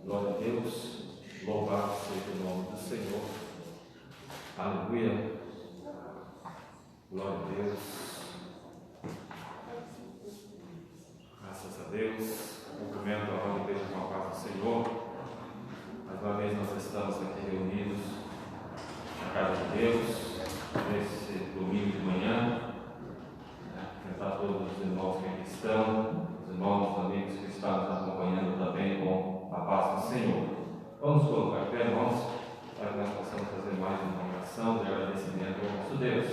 Glória a Deus, louvado seja o nome do Senhor. Aleluia. Glória a Deus. Graças a Deus. Cumprimento a ordem igreja com a paz do Senhor. Mais uma vez nós estamos aqui reunidos na casa de Deus, nesse domingo de manhã. Cumprimentar todos os irmãos que aqui estão, os irmãos, os amigos que estão nos acompanhando também com a paz do Senhor. Vamos colocar pé, irmãos, para que nós possamos fazer mais uma oração de agradecimento ao nosso Deus.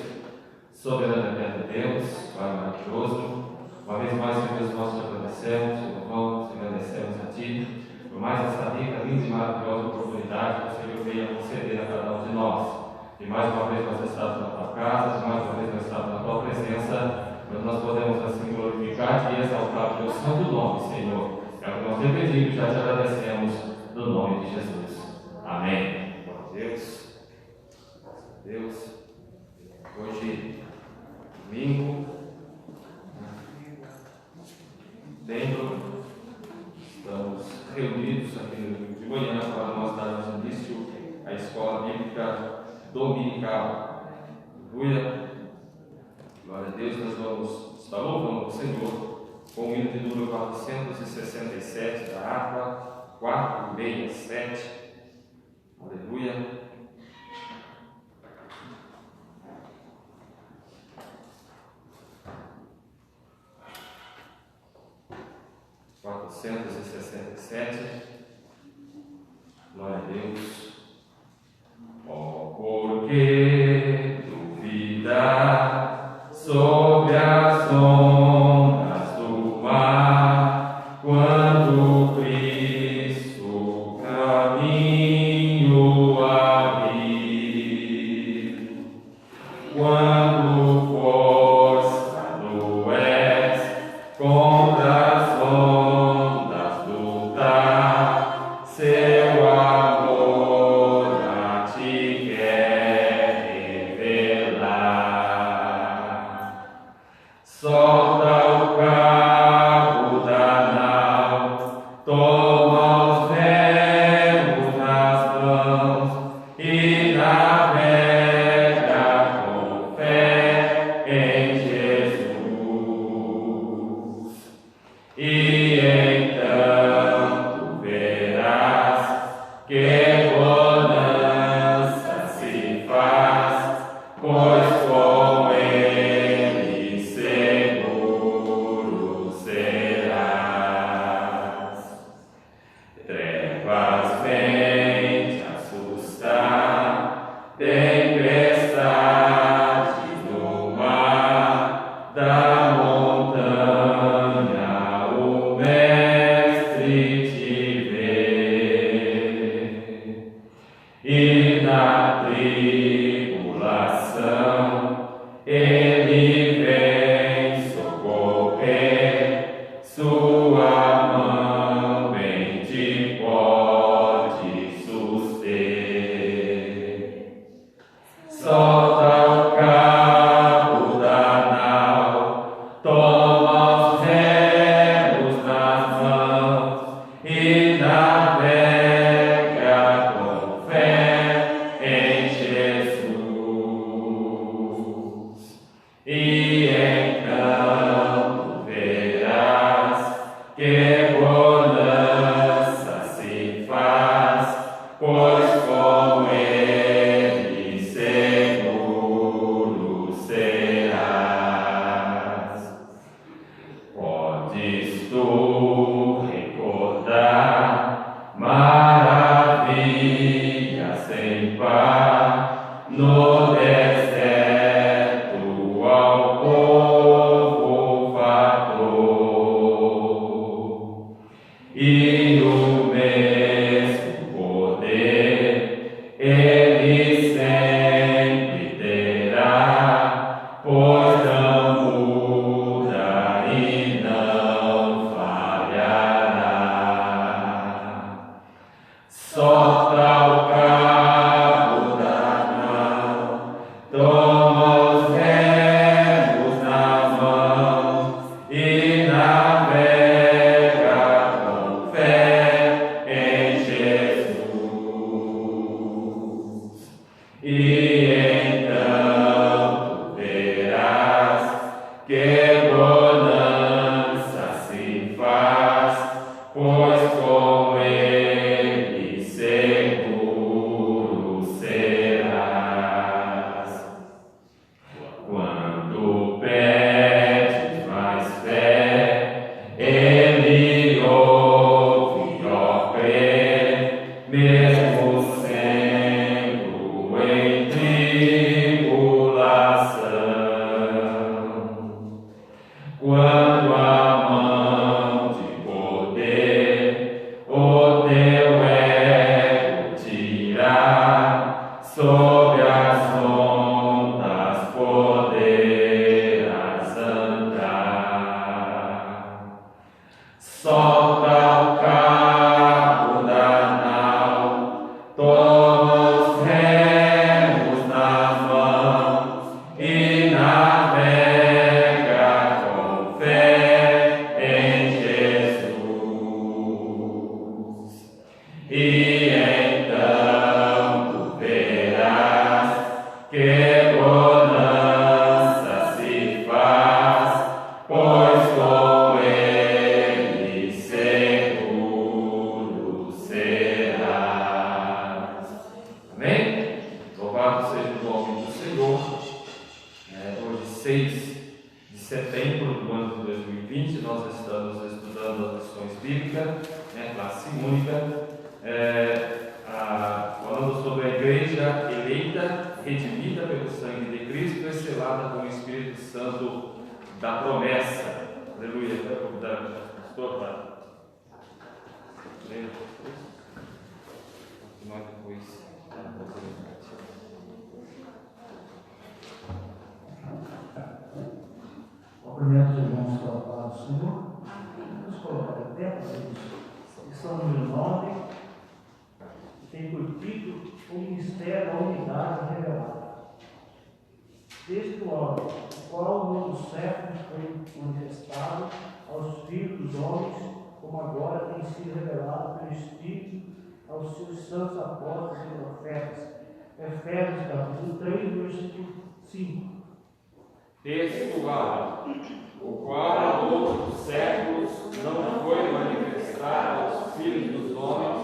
Soberano eterno Deus, Pai maravilhoso, uma vez mais, Deus, nós te agradecemos, te louvamos, te agradecemos a Ti, por mais essa rica, linda e maravilhosa oportunidade que o Senhor veio conceder a cada um de nós. E mais uma vez nós estamos na Tua casa, mais uma vez nós estamos na Tua presença, mas nós podemos assim glorificar e exaltar o Teu santo nome, Senhor. É o que nós te pedimos, já te agradecemos, no nome de Jesus. Amém. Glória a Deus. Graças a Deus. Hoje, domingo, estamos reunidos aqui no domingo de manhã para nós darmos início à escola bíblica dominical. Aleluia. Glória a Deus. Nós vamos estar louvando o Senhor com o hino de número 467 da harpa 467. Aleluia. Glória a Deus. Oh, por que duvidar sobre as ondas do mar, quando Cristo caminho abrir, quando forçado és contra as ondas lutar, seu amor a ti quer revelar. Solta o cabo da nau, toma os remos nas mãos e navega com fé em Jesus. E então tu verás que bonança se faz, pois com ele seguro serás. Trevas vêm te assustar, tempestade no mar, da montanha o Mestre te vê. E na tribulação ele vem socorrer, sua mão bem te pode suster. Solta o cabo da nau, toma os remos nas mãos e navega com fé em Jesus. E então tu verás que bonança se faz, pois com ele seguro serás. Podes tu recordar maravilhas sem par no deserto ao povo fator, e o mesmo poder ele sempre terá, pois não muda e não falhará. Solta o cabo da nau, toma os remos nas mãos e navega com fé em pois com ele seguro serás. Quando pedes mais fé, ele ouve, ó crê, mesmo sendo em tribulação. Quando a mão de poder o teu ego tirar, sob as ondas poderás andar. Solta o cabo da nau, toma os remos nas mãos e navega com fé em Jesus. E então tu verás que bonança se faz, pois com ele seguro serás. Amém? Louvado seja o nome do Senhor. Hoje, 6 de setembro do ano de 2020, nós estamos estudando as lições bíblicas, classe única, falando sobre a igreja eleita, redimida pelo sangue de Cristo e selada com o Espírito Santo da promessa. Aleluia. Eu quero convidar o pastor para ler e nós depois Cumprimento os irmãos pela palavra do Senhor. Vamos colocar em pé para isso. Lição número 9. Tem por título o ministério da unidade revelada. Textual, o qual no meio dos séculos foi manifestado aos filhos dos homens, como agora tem sido revelado pelo Espírito aos seus santos apóstolos e profetas. Efésios capítulo 3, versículo 5. Textual, o qual ao longo dos séculos não foi manifestado aos filhos dos homens,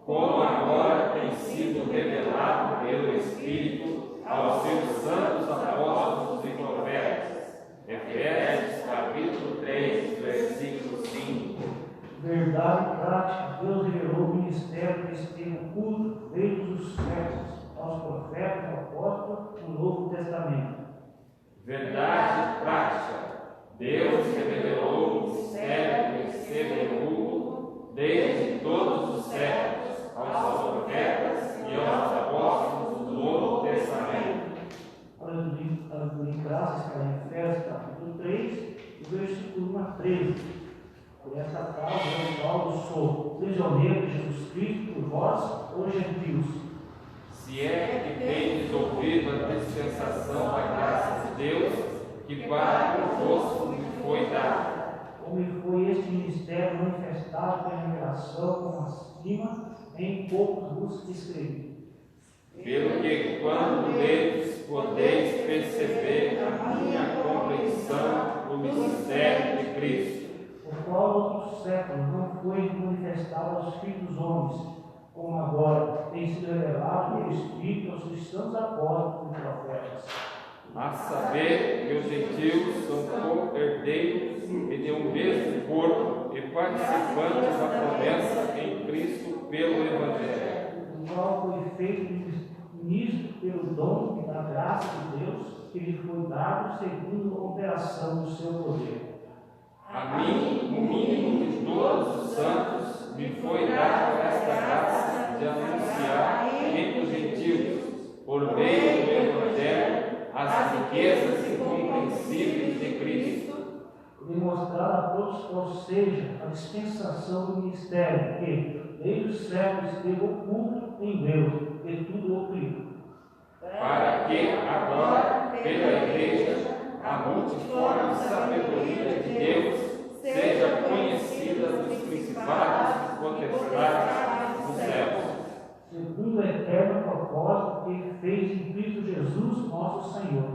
como agora tem sido revelado pelo Espírito aos seus santos apóstolos e profetas. Efésios capítulo 3, versículo 5. Verdade e prática, Deus revelou o ministério que esteve oculto desde os séculos aos profetas e apóstolos do Novo Testamento. Verdade e prática, Deus revelou o mistério que esteve oculto desde todos os séculos aos profetas e aos apóstolos do Novo Testamento. Aleluia, graças está em Efésios capítulo 3, versículo 1 a 13. Por essa causa, eu, Paulo, sou prisioneiro de Jesus Cristo por vós, os gentios. Se é que tendes ouvido a dispensação da graça de Deus, que para convosco me foi dada. Como foi este ministério manifestado pela revelação como acima, em poucos vos escrevi. Pelo que, quando ledes, podeis perceber a minha compreensão do mistério de Cristo, o qual outros séculos não foi manifestado aos filhos dos homens, como agora tem sido revelado pelo Espírito aos seus santos apóstolos e profetas. A saber que os gentios são co-herdeiros e de um mesmo corpo e participantes da promessa em Cristo pelo Evangelho. O qual foi feito ministro pelo dom da graça de Deus, que lhe foi dado segundo a operação do seu poder. A mim, o mínimo de todos os santos, me foi dada esta graça de anunciar entre os gentios, por meio do Evangelho, as riquezas incompreensíveis de Cristo. Demonstrar a todos qual seja a dispensação do ministério, que, desde os séculos, esteve oculto em Deus, e tudo o criou. Para que, agora, pela Igreja, a multiforme sabedoria de Deus seja conhecida dos principados e potestades dos céus. Segundo o eterno propósito que ele fez em Cristo Jesus, nosso Senhor.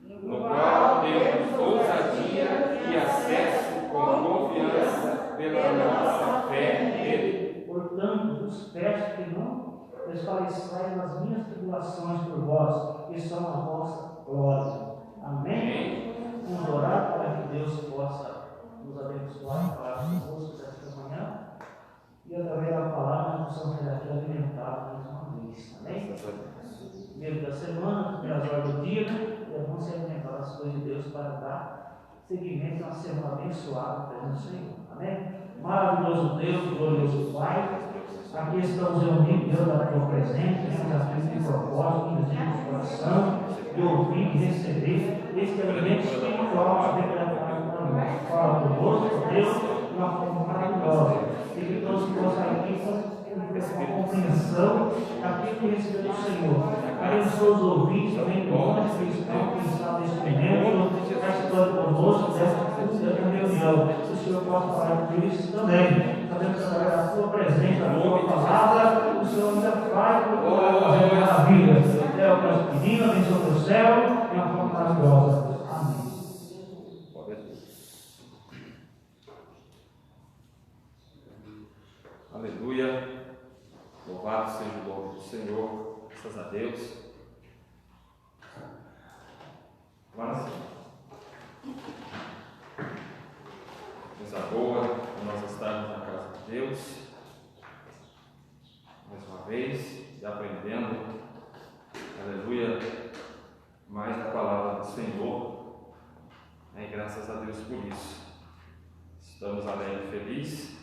No qual temos ousadia e acesso com confiança pela nossa desfalecei nas minhas tribulações por vós, que são a vossa glória. Amém? Vamos orar para que Deus possa nos abençoar, falar conosco esta manhã, e através da palavra nós possamos ser aqui alimentados mais uma vez. Amém? Primeiro da semana, primeiras horas do dia, e vamos se alimentar das coisas de Deus para dar seguimento a uma semana abençoada pelo Senhor. Amém? Maravilhoso Deus, glorioso Pai, aqui estamos reunidos, Deus, da tua presença, temos aqui um propósito, um desejo de coração, de ouvir e receber este alimento espiritual que vem para nós. Fala conosco, Deus, de uma forma maravilhosa, e que todos possam aqui com compreensão daquilo que recebeu do Senhor. Abençoa os ouvintes também, de onde que estão pensando neste momento, participando conosco dessa reunião. Que o Senhor possa falar com eles também. Sabemos que a tua presença, a tua palavra, o Senhor ainda faz fazer maravilhas. É o que nós pedimos, abençoa o céu, e uma forma maravilhosa. Amém. Aleluia. Louvado seja o nome do Senhor. Graças a Deus. Mas, coisa boa, nós estamos na casa de Deus, mais uma vez, e aprendendo, aleluia, mais da palavra do Senhor, e graças a Deus por isso. Estamos alegres e felizes,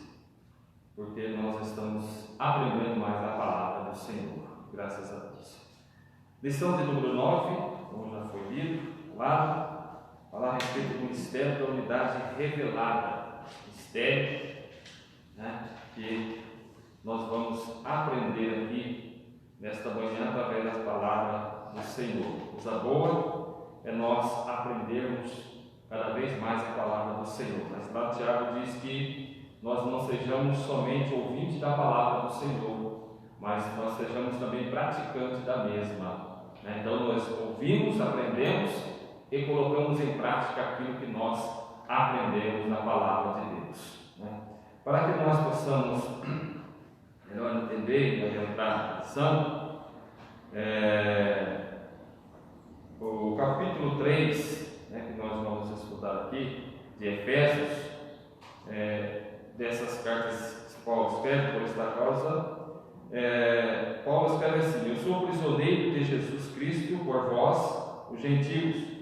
porque nós estamos aprendendo mais da palavra do Senhor, graças a Deus. Lição de número 9, como já foi lido, falar a respeito do mistério da unidade revelada, mistério, né, que nós vamos aprender aqui nesta manhã através da palavra do Senhor. Coisa boa é nós aprendermos cada vez mais a palavra do Senhor. Mas lá Tiago diz que nós não sejamos somente ouvintes da palavra do Senhor, mas nós sejamos também praticantes da mesma. Então nós ouvimos, aprendemos e colocamos em prática aquilo que nós aprendemos na palavra de Deus. Para que nós possamos melhor entender e adiantar a lição, o capítulo 3, que nós vamos estudar aqui, de Efésios, dessas cartas que Paulo escreve por esta causa, Paulo escreve assim: eu sou prisioneiro de Jesus Cristo por vós, os gentios.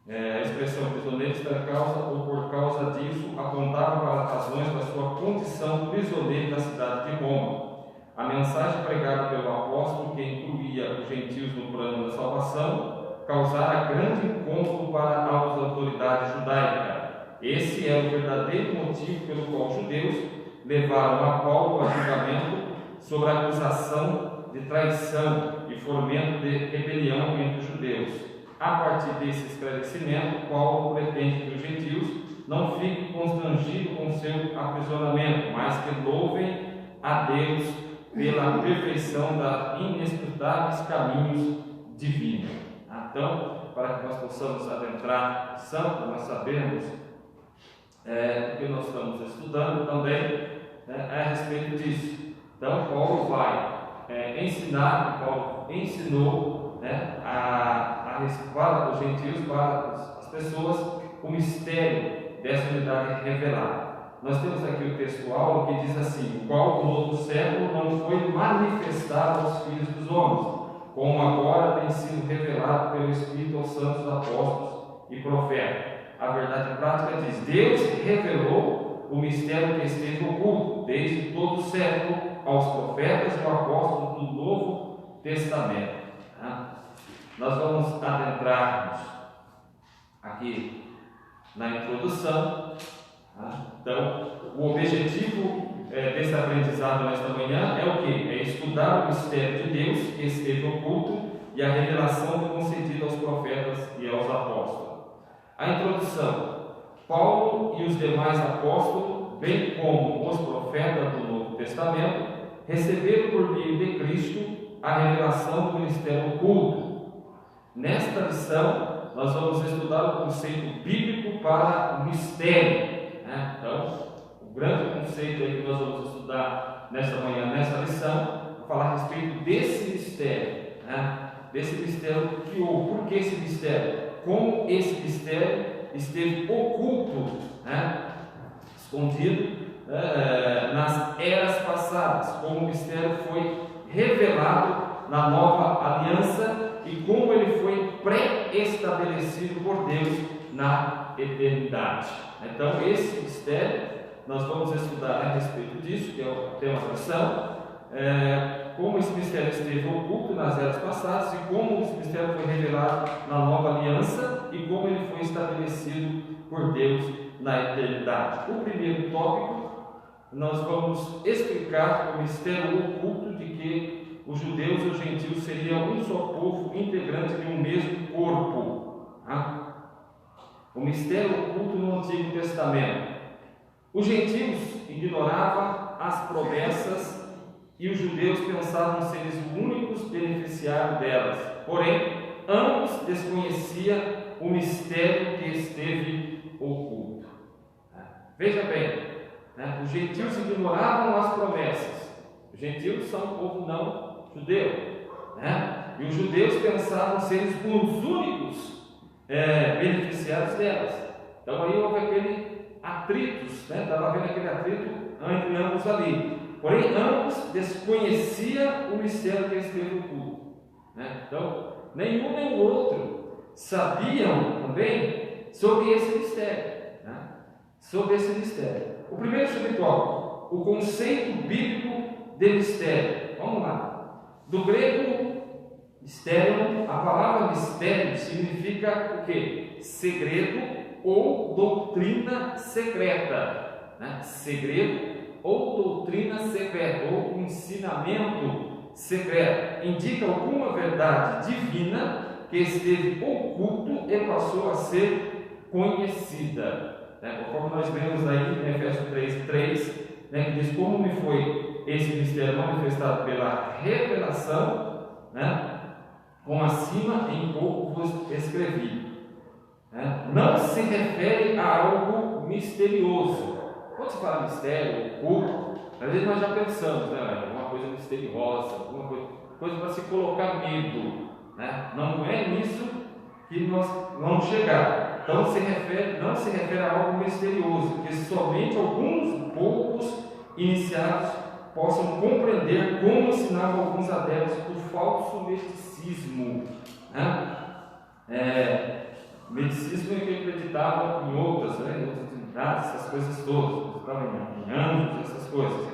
A expressão prisioneiro está em causa ou por causa disso apontava para as razões da sua condição prisioneiro da cidade de Roma. A mensagem pregada pelo apóstolo, que incluía os gentios no plano da salvação, causara grande incômodo para as autoridades judaicas. Esse é o verdadeiro motivo pelo qual os judeus levaram a Paulo a julgamento sobre a acusação de traição e fomento de rebelião entre os judeus. A partir desse esclarecimento, Paulo pretende que os gentios não fiquem constrangidos com seu aprisionamento, mas que louvem a Deus pela perfeição dos inescrutáveis caminhos divinos. Então, para que nós possamos adentrar em santo, nós sabemos o que nós estamos estudando também a respeito disso. Então, Paulo vai ensinar, Paulo ensinou para os gentios, para as pessoas, o mistério dessa unidade revelada. Nós temos aqui o textual que diz assim: o qual no outro século não foi manifestado aos filhos dos homens, como agora tem sido revelado pelo Espírito aos santos apóstolos e profetas. A verdade prática diz: Deus revelou o mistério que esteve oculto desde todo o século aos profetas e apóstolos do Novo Testamento. Nós vamos adentrar-nos aqui na introdução. Então, o objetivo desse aprendizado nesta manhã é o quê? É estudar o mistério de Deus que esteve oculto e a revelação concedida aos profetas e aos apóstolos. A introdução: Paulo e os demais apóstolos, bem como os profetas do Novo Testamento, receberam por meio de Cristo a revelação do mistério oculto. Nesta lição, nós vamos estudar o conceito bíblico para o mistério. Então, o grande conceito que nós vamos estudar nesta manhã, nessa lição, falar a respeito desse mistério, né? Desse mistério que houve. Por que esse mistério? Como esse mistério esteve oculto, né? Escondido nas eras passadas, como o mistério foi revelado na nova aliança e como ele foi pré-estabelecido por Deus na eternidade. Então, esse mistério, nós vamos estudar a respeito disso, que é o tema da lição, como esse mistério esteve oculto nas eras passadas e como esse mistério foi revelado na nova aliança e como ele foi estabelecido por Deus na eternidade. O primeiro tópico, nós vamos explicar o mistério oculto de que os judeus e os gentios seriam um só povo integrante de um mesmo corpo. O mistério oculto no Antigo Testamento. Os gentios ignoravam as promessas e os judeus pensavam ser os únicos beneficiários delas. Porém, ambos desconheciam o mistério que esteve oculto. Veja bem, os gentios ignoravam as promessas. Os gentios são um povo não judeu, e os judeus pensavam ser os únicos beneficiários delas. Então aí houve aquele atritos, estava havendo aquele atrito entre ambos ali. Porém, ambos desconheciam o mistério que esteve oculto. Então, nenhum nem o outro sabiam também sobre esse mistério. Sobre esse mistério. O primeiro subtópico, o conceito bíblico de mistério. Vamos lá. Do grego, mistério, a palavra mistério significa o quê? Segredo ou doutrina secreta. Segredo ou doutrina secreta, ou ensinamento secreto. Indica alguma verdade divina que esteve oculto e passou a ser conhecida. Conforme nós lemos aí em Efésios 3:3, que diz: como me foi esse mistério manifestado pela revelação, como acima em pouco vos escrevi. Não se refere a algo misterioso. Quando se fala mistério, oculto, às vezes nós já pensamos, alguma coisa misteriosa, alguma coisa para se colocar medo. Não é nisso que nós vamos chegar. Então não se refere a algo misterioso, que somente alguns poucos iniciados possam compreender, como ensinavam alguns adeptos do falso misticismo. Misticismo é que acreditava em outras divindades, essas coisas todas, acreditavam em anjos, essas coisas.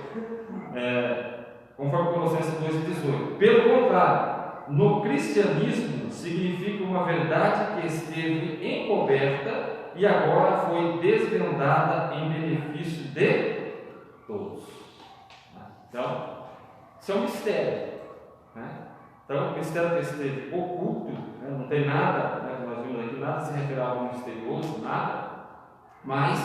Conforme Colossenses 2:18. Pelo contrário, no cristianismo significa uma verdade que esteve encoberta e agora foi desvendada em benefício de todos. Então, isso é um mistério. Então, o mistério que esteve oculto, não tem nada, nós vimos aqui, nada se refere a algo misterioso, nada, mas,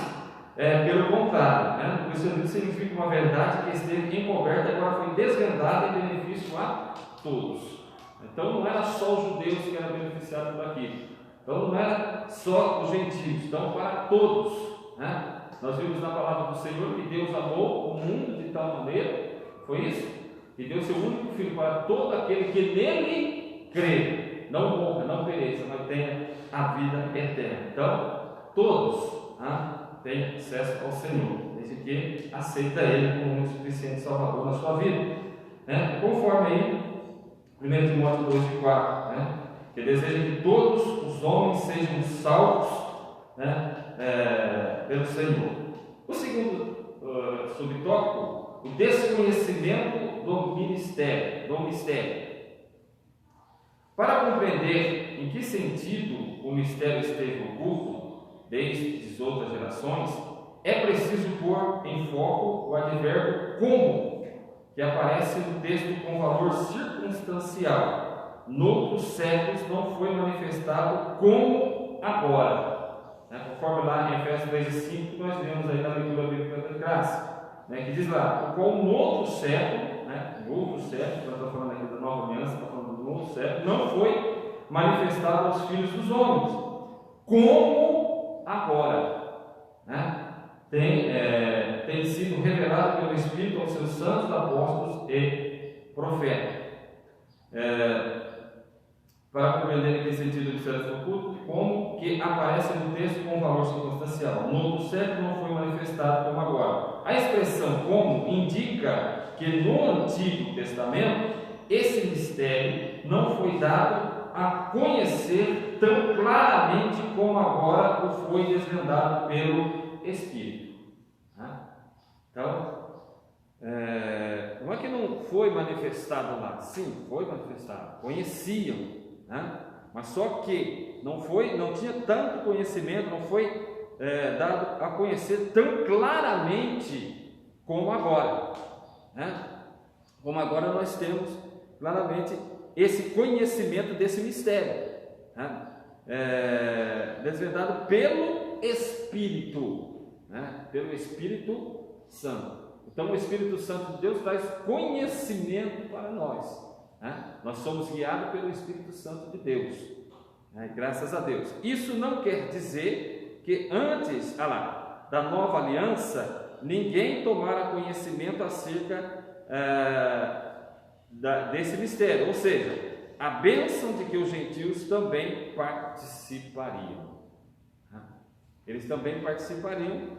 pelo contrário, o cristianismo significa uma verdade que esteve encoberta e agora foi desvendada em benefício a todos. Então não era só os judeus que eram beneficiados por aquilo. Então não era só os gentios. Então para todos. Nós vimos na palavra do Senhor que Deus amou o mundo de tal maneira, foi isso? Que deu seu único filho para todo aquele que nele crê. Não morra, não pereça, mas tenha a vida eterna. Então todos têm acesso ao Senhor, desde que aceita Ele como um suficiente Salvador na sua vida. Conforme aí 1 Timóteo 2:4, que deseja que todos os homens sejam salvos pelo Senhor. O segundo subtópico, o desconhecimento do mistério. Para compreender em que sentido o mistério esteve oculto desde as outras gerações, é preciso pôr em foco o advérbio como, que aparece no texto com valor circunstancial. Noutros séculos não foi manifestado como agora. Conforme lá em Efésios 3:5, nós vemos aí na leitura bíblica da graça, que diz lá: com noutro século, nós estamos falando aqui da nova aliança, estamos falando do novo século, não foi manifestado aos filhos dos homens, como agora. Tem sido revelado pelo Espírito aos seus santos apóstolos e profeta. Para compreender em que sentido observa o culto, como que aparece no texto com valor circunstancial. No outro século não foi manifestado como agora. A expressão como indica que no Antigo Testamento esse mistério não foi dado a conhecer tão claramente como agora o foi desvendado pelo Espírito. Então, não é que não foi manifestado lá, sim, foi manifestado, conheciam, mas só que não tinha tanto conhecimento, não foi dado a conhecer tão claramente como agora, como agora nós temos claramente esse conhecimento desse mistério, desvendado pelo Espírito, pelo Espírito Santo. Então o Espírito Santo de Deus traz conhecimento para nós, nós somos guiados pelo Espírito Santo de Deus, graças a Deus. Isso não quer dizer que antes da nova aliança ninguém tomara conhecimento acerca desse mistério, ou seja, a bênção de que os gentios também participariam. Eles também participariam,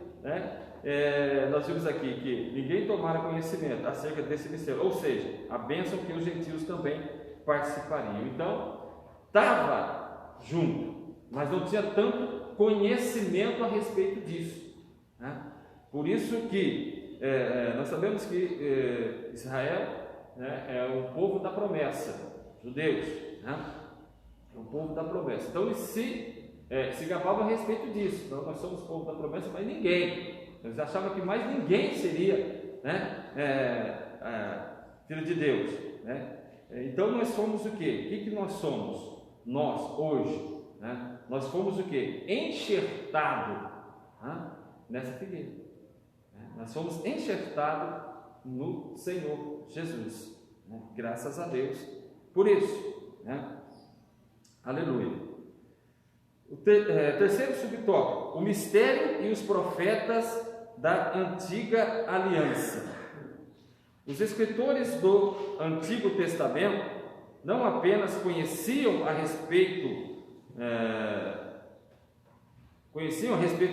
nós vimos aqui que ninguém tomara conhecimento acerca desse mistério, ou seja, a bênção que os gentios também participariam. Então, estava junto, mas não tinha tanto conhecimento a respeito disso. Por isso que nós sabemos que Israel é o povo da promessa, judeus, é o povo da promessa. Então eles se gabavam a respeito disso. Então, nós somos o povo da promessa, mas ninguém. Eles achavam que mais ninguém seria filho de Deus. Então nós somos o quê? O que nós somos? Nós hoje, nós fomos o quê? Enxertado nessa figueira. Nós fomos enxertados no Senhor Jesus, graças a Deus por isso, aleluia. O terceiro subtópico, o mistério e os profetas da antiga aliança. Os escritores do Antigo Testamento não apenas conheciam a respeito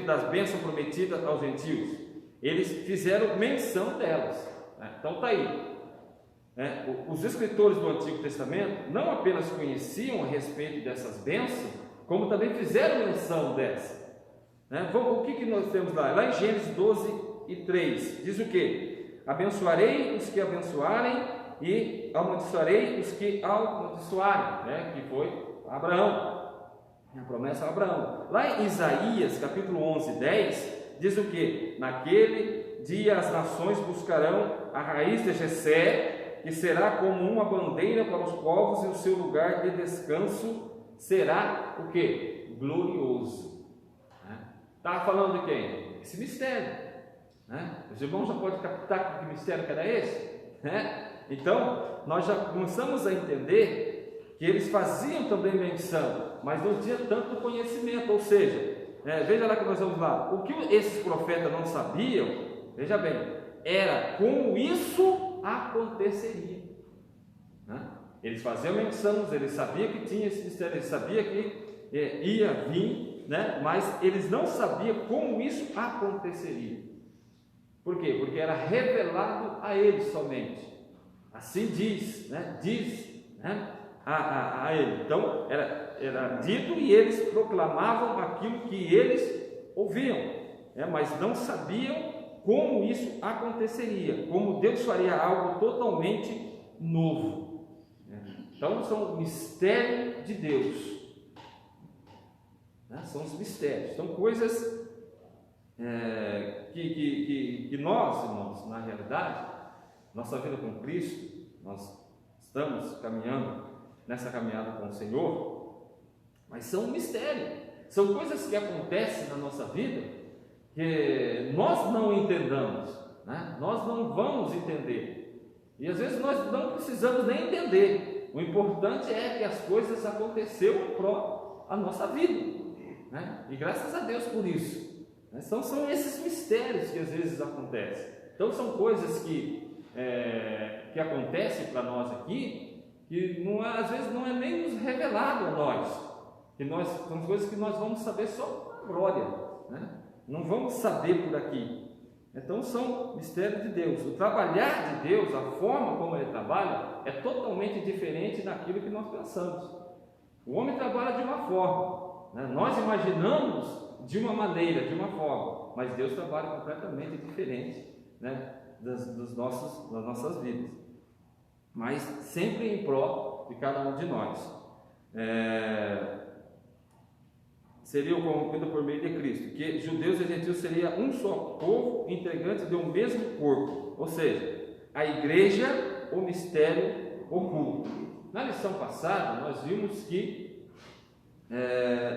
das bênçãos prometidas aos gentios, eles fizeram menção delas. Então está aí. Os escritores do Antigo Testamento não apenas conheciam a respeito dessas bênçãos, como também fizeram menção dessa. O que nós temos lá? Lá em Gênesis 12:3 diz o que? Abençoarei os que abençoarem e amaldiçoarei os que amaldiçoarem, que foi Abraão, a promessa a Abraão. Lá em Isaías capítulo 11:10 diz o que? Naquele dia as nações buscarão a raiz de Jessé, que será como uma bandeira para os povos, e o seu lugar de descanso será o que? Glorioso. Estava falando de quem? Esse mistério. Os irmãos já podem captar que mistério que era esse? Então, nós já começamos a entender que eles faziam também menção, mas não tinha tanto conhecimento. Ou seja, veja lá que nós vamos lá. O que esses profetas não sabiam, veja bem, era como isso aconteceria. Eles faziam menção, eles sabiam que tinha esse mistério, eles sabiam que ia vir, mas eles não sabiam como isso aconteceria. Por quê? Porque era revelado a eles somente. Assim diz, a ele. Então era dito e eles proclamavam aquilo que eles ouviam, mas não sabiam como isso aconteceria, como Deus faria algo totalmente novo. Então são o mistério de Deus. São os mistérios, são coisas que nós, irmãos, na realidade, nossa vida com Cristo, nós estamos caminhando nessa caminhada com o Senhor, mas são um mistério, são coisas que acontecem na nossa vida que nós não entendamos, nós não vamos entender, e às vezes nós não precisamos nem entender. O importante é que as coisas aconteceram para a nossa vida. E graças a Deus por isso. Então são esses mistérios que às vezes acontecem. Então são coisas que que acontece para nós aqui, que às vezes não é nem nos revelado a nós, são coisas que nós vamos saber só na glória, né? Não vamos saber por aqui. Então são mistérios de Deus. O trabalhar de Deus, a forma como Ele trabalha, é totalmente diferente daquilo que nós pensamos. O homem trabalha de uma forma, né? Nós imaginamos de uma maneira, de uma forma, mas Deus trabalha completamente diferente, né? das nossas vidas, mas sempre em prol de cada um de nós. Seria corrompido por meio de Cristo, que judeus e gentios seria um só povo, integrante de um mesmo corpo, ou seja, a igreja, o mistério oculto. Na lição passada nós vimos que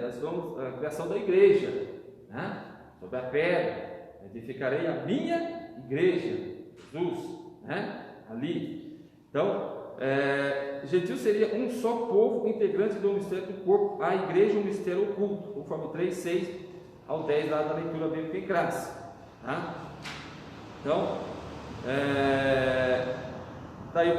nós vimos a criação da igreja, né? Sobre a pedra edificarei a minha igreja, Jesus, né? Ali. Então, gentios seria um só povo, integrante do mistério do corpo, a igreja um mistério oculto, conforme 3, 6 ao 10 lá da leitura bíblica em classe, tá? Então, está aí o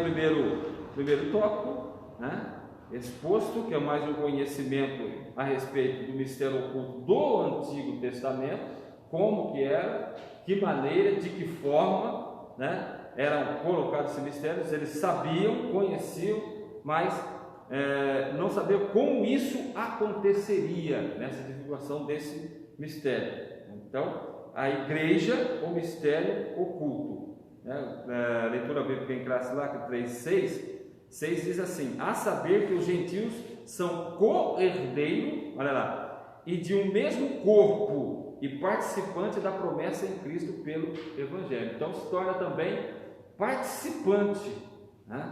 primeiro tópico, né? Exposto, que é mais um conhecimento a respeito do mistério oculto do Antigo Testamento, como que era, que maneira, de que forma, né, eram colocados esses mistérios. Eles sabiam, conheciam, mas não sabiam como isso aconteceria nessa divulgação desse mistério. Então, a igreja, o mistério oculto, né? Leitura bíblica em classe lá, 3, 6 diz assim: a saber que os gentios são co-herdeiros, olha lá, e de um mesmo corpo e participante da promessa em Cristo pelo Evangelho. Então se torna também participante, né?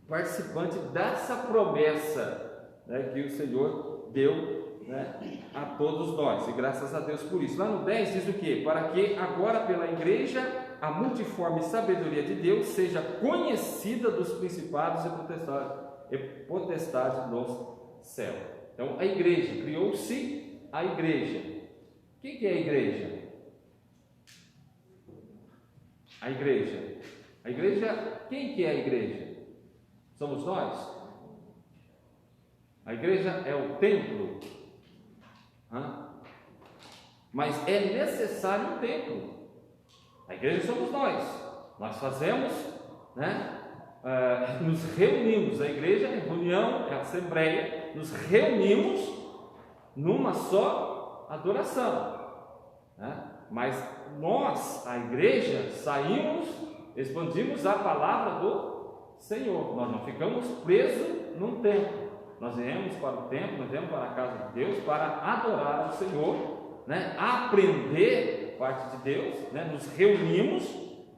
Participante dessa promessa, né, que o Senhor deu, né, a todos nós, e graças a Deus por isso. Lá no 10 diz o que? Para que agora pela igreja a multiforme sabedoria de Deus seja conhecida dos principados e potestades dos céus. Então a igreja, criou-se a igreja. O que é a igreja? A igreja. A igreja, quem que é a igreja? Somos nós? A igreja é o templo. Mas é necessário um templo. A igreja somos nós. Nós fazemos, né? Nos reunimos. A igreja é reunião, é assembleia. Nos reunimos numa só adoração, né? Mas nós, a igreja, saímos, expandimos a palavra do Senhor. Nós não ficamos presos num templo. Nós viemos para o templo, nós viemos para a casa de Deus para adorar o Senhor, né? Aprender parte de Deus, né? Nos reunimos,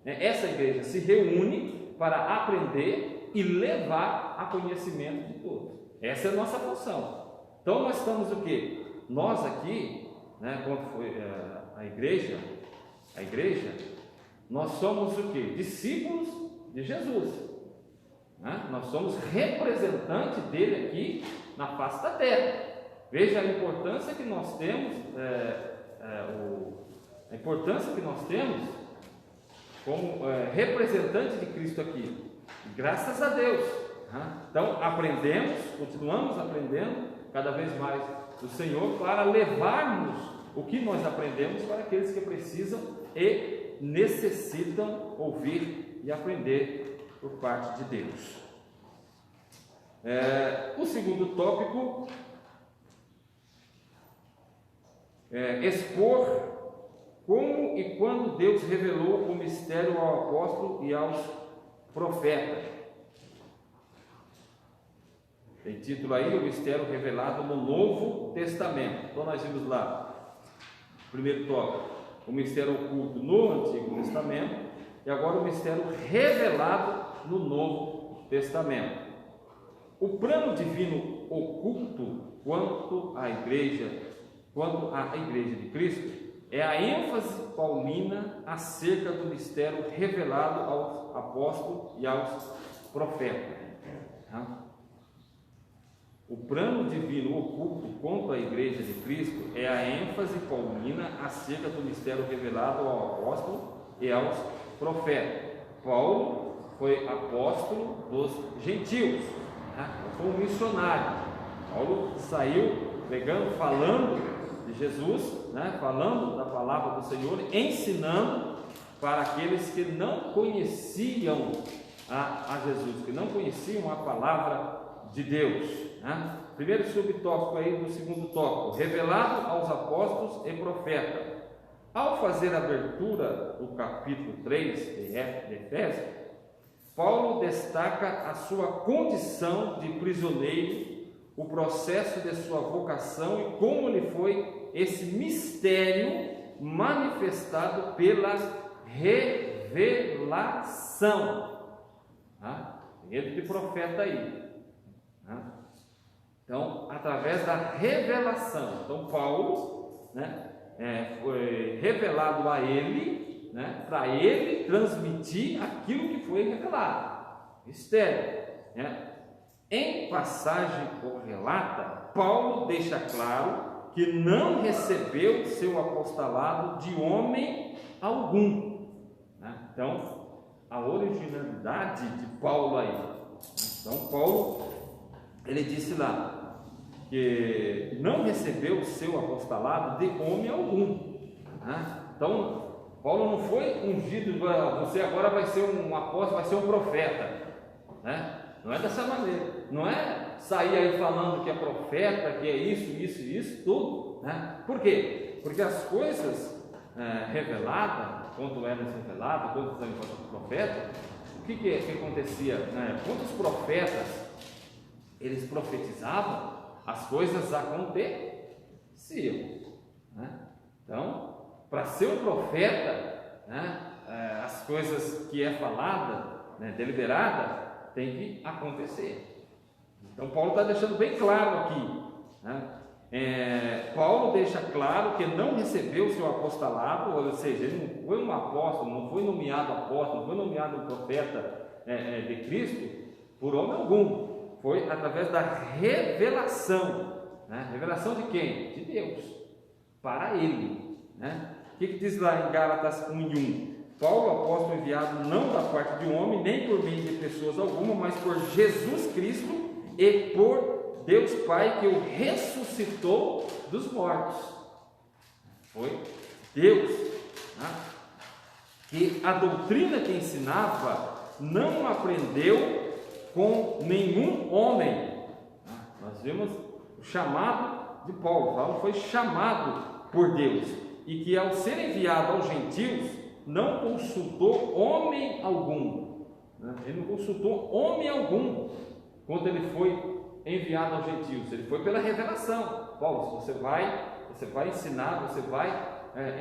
né? Essa igreja se reúne para aprender e levar a conhecimento de todos. Essa é a nossa função. Então nós estamos o quê? Nós aqui, né, quando foi a igreja, nós somos o quê? Discípulos de Jesus, né? Nós somos representantes dele aqui na face da terra. Veja a importância que nós temos, a importância que nós temos como representante de Cristo aqui, graças a Deus, né? Então aprendemos, continuamos aprendendo cada vez mais do Senhor para levarmos o que nós aprendemos para aqueles que precisam e necessitam ouvir e aprender por parte de Deus. O segundo tópico é expor como e quando Deus revelou o mistério ao apóstolo e aos profetas. Tem título aí, o mistério revelado no Novo Testamento. Então nós vimos lá, primeiro tópico, o mistério oculto no Antigo Testamento, e agora o mistério revelado no Novo Testamento. O plano divino oculto quanto à igreja de Cristo é a ênfase paulina acerca do mistério revelado aos apóstolos e aos profetas. O plano divino oculto quanto à igreja de Cristo é a ênfase paulina acerca do mistério revelado ao apóstolo e aos profetas. Paulo foi apóstolo dos gentios, né? Foi um missionário. Paulo saiu pregando, falando de Jesus, né? Falando da palavra do Senhor, ensinando para aqueles que não conheciam a Jesus, que não conheciam a palavra de Deus, né? Primeiro subtópico aí do segundo tópico: revelado aos apóstolos e profetas. Ao fazer a abertura do capítulo 3 de Efésios, Paulo destaca a sua condição de prisioneiro, o processo de sua vocação e como lhe foi esse mistério manifestado pela revelação. Ele de profeta aí. Então, através da revelação. Então, Paulo, né, foi revelado a ele, né, para ele transmitir aquilo que foi revelado. Mistério, né? Em passagem correlata, Paulo deixa claro que não recebeu seu apostolado de homem algum, né? Então, a originalidade de Paulo aí. Então, Paulo, ele disse lá que não recebeu o seu apostolado de homem algum, né? Então, Paulo não foi ungido, você agora vai ser um apóstolo, vai ser um profeta, né? Não é dessa maneira, não é sair aí falando que é profeta, que é isso, tudo, né? Por quê? Porque as coisas reveladas, quanto eram reveladas, quanto eram profetas, o que acontecia, né? Quando os profetas eles profetizavam, as coisas aconteciam, né? Então, para ser um profeta, né, as coisas que é falada, né, deliberada, tem que acontecer. Então, Paulo está deixando bem claro aqui, né? Paulo deixa claro que não recebeu o seu apostolado, ou seja, ele não foi um apóstolo, não foi nomeado apóstolo, não foi nomeado um profeta de Cristo por homem algum. Foi através da revelação, né? Revelação de quem? De Deus, para ele, né? O que diz lá em Gálatas 1:1? Paulo, apóstolo enviado não da parte de homem, nem por meio de pessoas alguma, mas por Jesus Cristo e por Deus Pai, que o ressuscitou dos mortos. Foi Deus, né? Que a doutrina que ensinava não aprendeu com nenhum homem. Nós vimos o chamado de Paulo. Paulo foi chamado por Deus, e que ao ser enviado aos gentios não consultou homem algum, né? Ele não consultou homem algum quando ele foi enviado aos gentios. Ele foi pela revelação. Paulo, você vai ensinar, você vai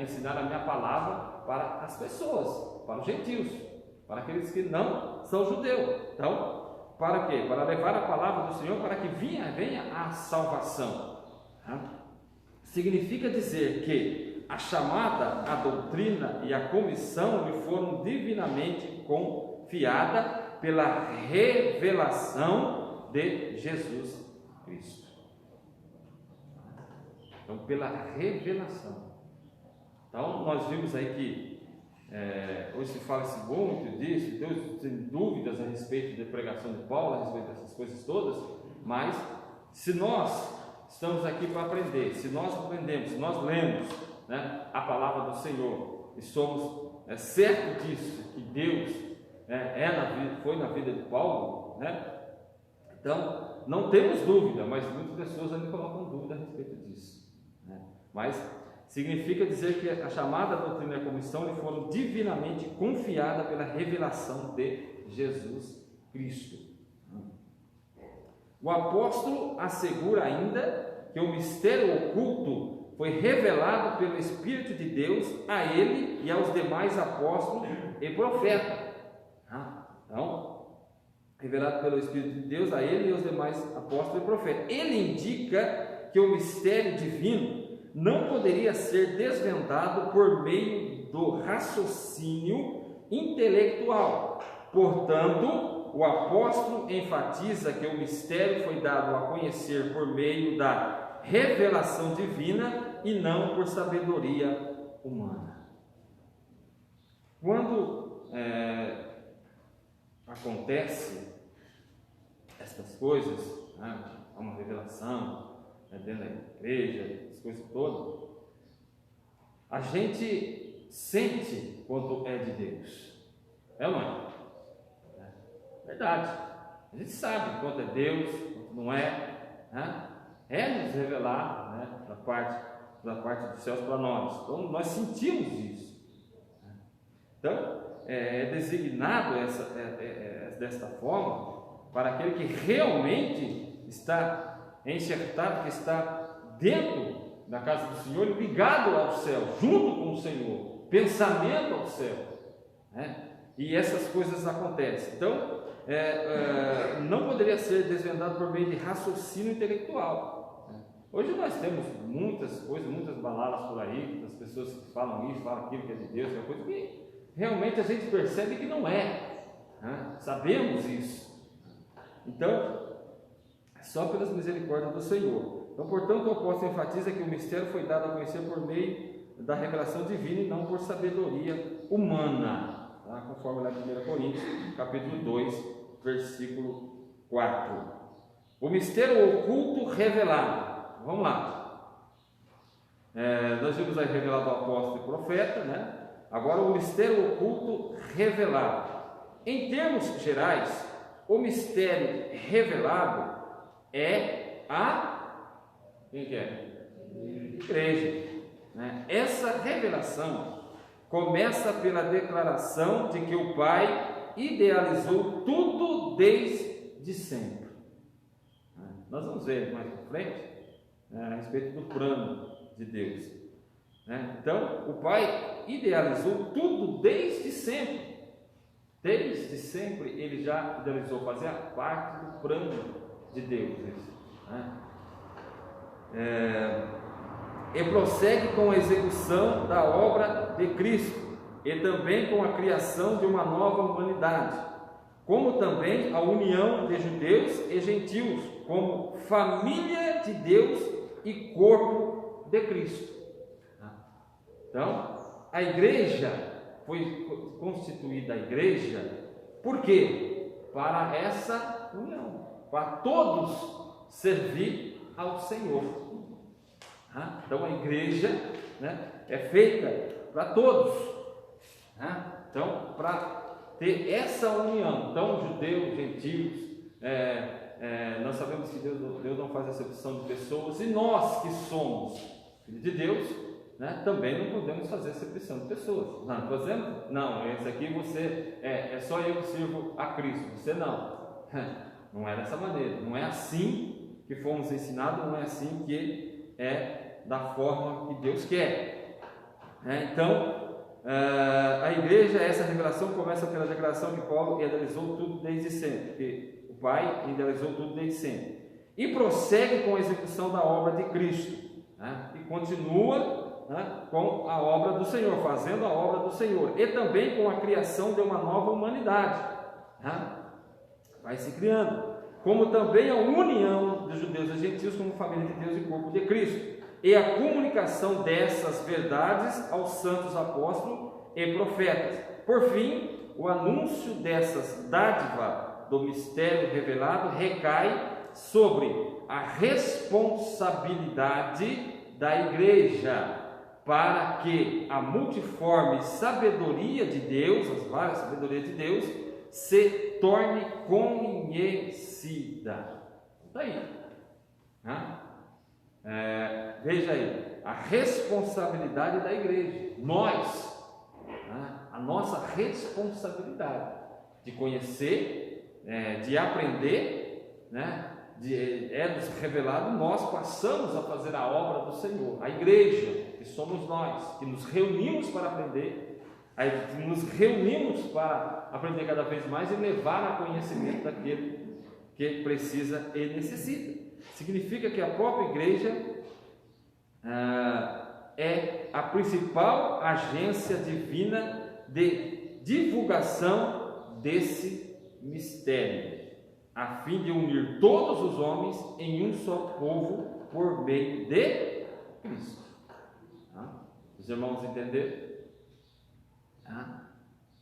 ensinar a minha palavra para as pessoas, para os gentios, para aqueles que não são judeus. Então, para quê? Para levar a palavra do Senhor, para que venha a salvação. Significa dizer que a chamada, a doutrina e a comissão lhe foram divinamente confiadas pela revelação de Jesus Cristo. Então, pela revelação. Então, nós vimos aí que hoje se fala-se muito disso, Deus tem dúvidas a respeito da pregação de Paulo, a respeito dessas coisas todas, mas se nós estamos aqui para aprender, se nós aprendemos, se nós lemos, né, a palavra do Senhor e somos certos disso, que Deus foi na vida de Paulo, né? Então não temos dúvida, mas muitas pessoas ainda colocam dúvida a respeito disso, né? Mas significa dizer que a chamada doutrina e a comissão lhe foram divinamente confiadas pela revelação de Jesus Cristo. O apóstolo assegura ainda que o mistério oculto foi revelado pelo Espírito de Deus a ele e aos demais apóstolos e profetas. Então, revelado pelo Espírito de Deus a ele e aos demais apóstolos e profetas. Ele indica que o mistério divino não poderia ser desvendado por meio do raciocínio intelectual. Portanto, o apóstolo enfatiza que o mistério foi dado a conhecer por meio da revelação divina e não por sabedoria humana. Quando acontece essas coisas, né? Há uma revelação, né, dentro da igreja, as coisas todas, a gente sente quando é de Deus. É ou não é? Verdade. A gente sabe quanto é Deus, quanto não é, né? É nos revelado, né, da parte dos céus para nós. Então nós sentimos isso. Então é designado desta forma para aquele que realmente está enxertado, que está dentro da casa do Senhor, ligado ao céu, junto com o Senhor, pensamento ao céu, né? E essas coisas acontecem. Então não poderia ser desvendado por meio de raciocínio intelectual, né? Hoje nós temos muitas coisas, muitas baladas por aí, das pessoas que falam isso, falam aquilo que é de Deus, que é coisa que realmente a gente percebe que não é, né? Sabemos isso. Então, só pelas misericórdias do Senhor. Então, portanto, o apóstolo enfatiza que o mistério foi dado a conhecer por meio da revelação divina e não por sabedoria humana, tá? Conforme lá em 1 Coríntios, capítulo 2, versículo 4. O mistério oculto revelado. Vamos lá. Nós vimos aí revelado ao apóstolo e profeta, né? Agora o mistério oculto revelado. Em termos gerais, o mistério revelado é quem que é? Igreja, né? Essa revelação começa pela declaração de que o Pai idealizou tudo desde sempre. Nós vamos ver mais para frente, a respeito do plano de Deus, né? Então, o Pai idealizou tudo desde sempre. Desde sempre Ele já idealizou fazer a parte do plano de Deus, né? E prossegue com a execução da obra de Cristo e também com a criação de uma nova humanidade, como também a união de judeus e gentios como família de Deus e corpo de Cristo. Então, a igreja foi constituída, a igreja, por quê? Para essa união, para todos servir ao Senhor. Então a igreja, né, é feita para todos, né? Então, para ter essa união, então judeus, gentios, nós sabemos que Deus não faz acepção de pessoas, e nós que somos filhos de Deus, né, também não podemos fazer acepção de pessoas. Não, fazendo? Não, esse aqui você é só eu que sirvo a Cristo, você não. Não é dessa maneira, não é assim que fomos ensinados, não é assim que é da forma que Deus quer. Então, a igreja, essa revelação começa pela declaração que Paulo idealizou tudo desde sempre, que o Pai idealizou tudo desde sempre, e prossegue com a execução da obra de Cristo, né? E continua, né, com a obra do Senhor, fazendo a obra do Senhor, e também com a criação de uma nova humanidade, né? Vai se criando, como também a união dos judeus e gentios como família de Deus e corpo de Cristo, e a comunicação dessas verdades aos santos apóstolos e profetas. Por fim, o anúncio dessas dádivas do mistério revelado recai sobre a responsabilidade da igreja, para que a multiforme sabedoria de Deus, as várias sabedorias de Deus, se torne conhecida. Está aí, né? Veja aí, a responsabilidade da igreja, nós, né? A nossa responsabilidade de conhecer, de aprender, né? Nos revelado, nós passamos a fazer a obra do Senhor. A igreja, que somos nós, que nos reunimos para aprender, que nos reunimos para aprender cada vez mais e levar a conhecimento daquele que precisa e necessita. Significa que a própria igreja é a principal agência divina de divulgação desse mistério, a fim de unir todos os homens em um só povo por meio de Cristo. Os irmãos entenderam?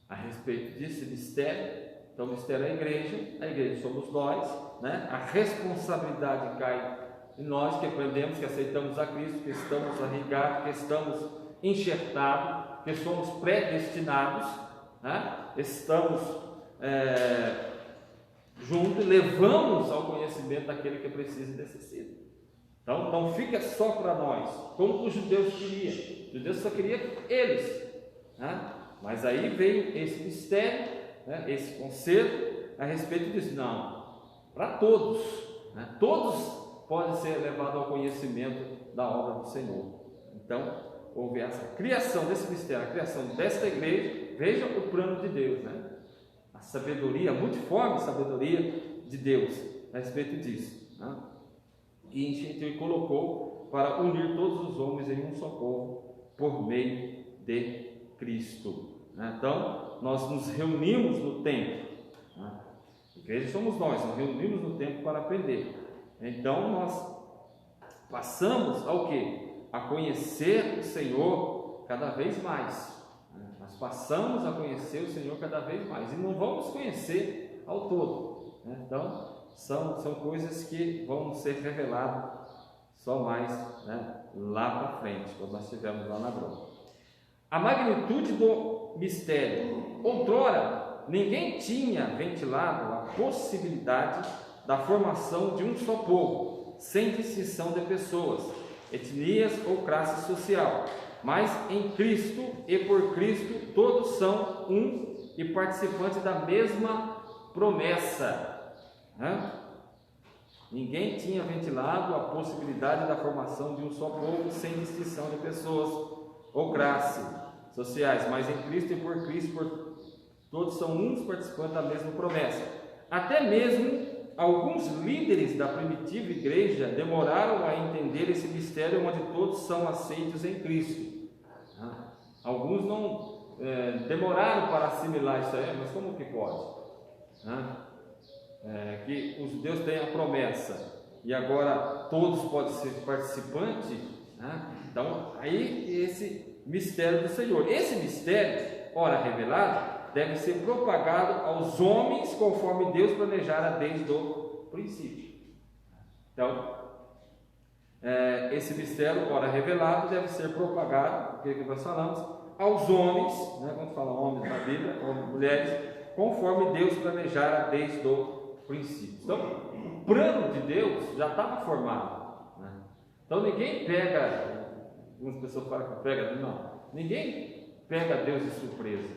A respeito desse mistério, Então o mistério é a igreja somos nós, né? A responsabilidade cai em nós que aprendemos, que aceitamos a Cristo, que estamos arraigados, que estamos enxertados, que somos predestinados, né? Estamos juntos, levamos ao conhecimento daquele que precisa e necessita. Então não fica só para nós, como os judeus queriam. Os judeus só queriam eles, né? Mas aí veio esse mistério, né? Esse conselho a respeito disso. Não, para todos, né? Todos podem ser levados ao conhecimento da obra do Senhor. Então houve essa criação desse mistério, a criação desta igreja. Veja o plano de Deus, né? A sabedoria, a multiforme sabedoria de Deus a respeito disso, né? E instituiu e colocou para unir todos os homens em um só povo por meio de Cristo, né? Então nós nos reunimos no templo, né? Igreja somos nós, nos reunimos no templo para aprender. Então nós passamos ao quê? A conhecer o Senhor cada vez mais, né? Nós passamos a conhecer o Senhor cada vez mais e não vamos conhecer ao todo, né? Então são coisas que vão ser reveladas só mais, né, lá para frente, quando nós estivermos lá na glória. A magnitude do mistério. Outrora, ninguém tinha ventilado a possibilidade da formação de um só povo, sem distinção de pessoas, etnias ou classe social, mas em Cristo e por Cristo todos são um e participantes da mesma promessa. Ninguém tinha ventilado a possibilidade da formação de um só povo sem distinção de pessoas ou classe sociais, mas em Cristo e por Cristo todos são uns participantes da mesma promessa. Até mesmo alguns líderes da primitiva igreja demoraram a entender esse mistério onde todos são aceitos em Cristo. Alguns não demoraram para assimilar isso aí, mas como que pode? Que os judeus têm a promessa e agora todos podem ser participantes, né? Então aí esse mistério do Senhor, esse mistério, ora revelado, deve ser propagado aos homens conforme Deus planejara desde o princípio. Então esse mistério, ora revelado, deve ser propagado, o que nós falamos, aos homens, né? Quando fala homens na Bíblia, homens, mulheres, conforme Deus planejara desde o princípio. Então, o plano de Deus já estava formado, né? Então, ninguém pega, algumas pessoas falam que pega, não, ninguém pega Deus de surpresa.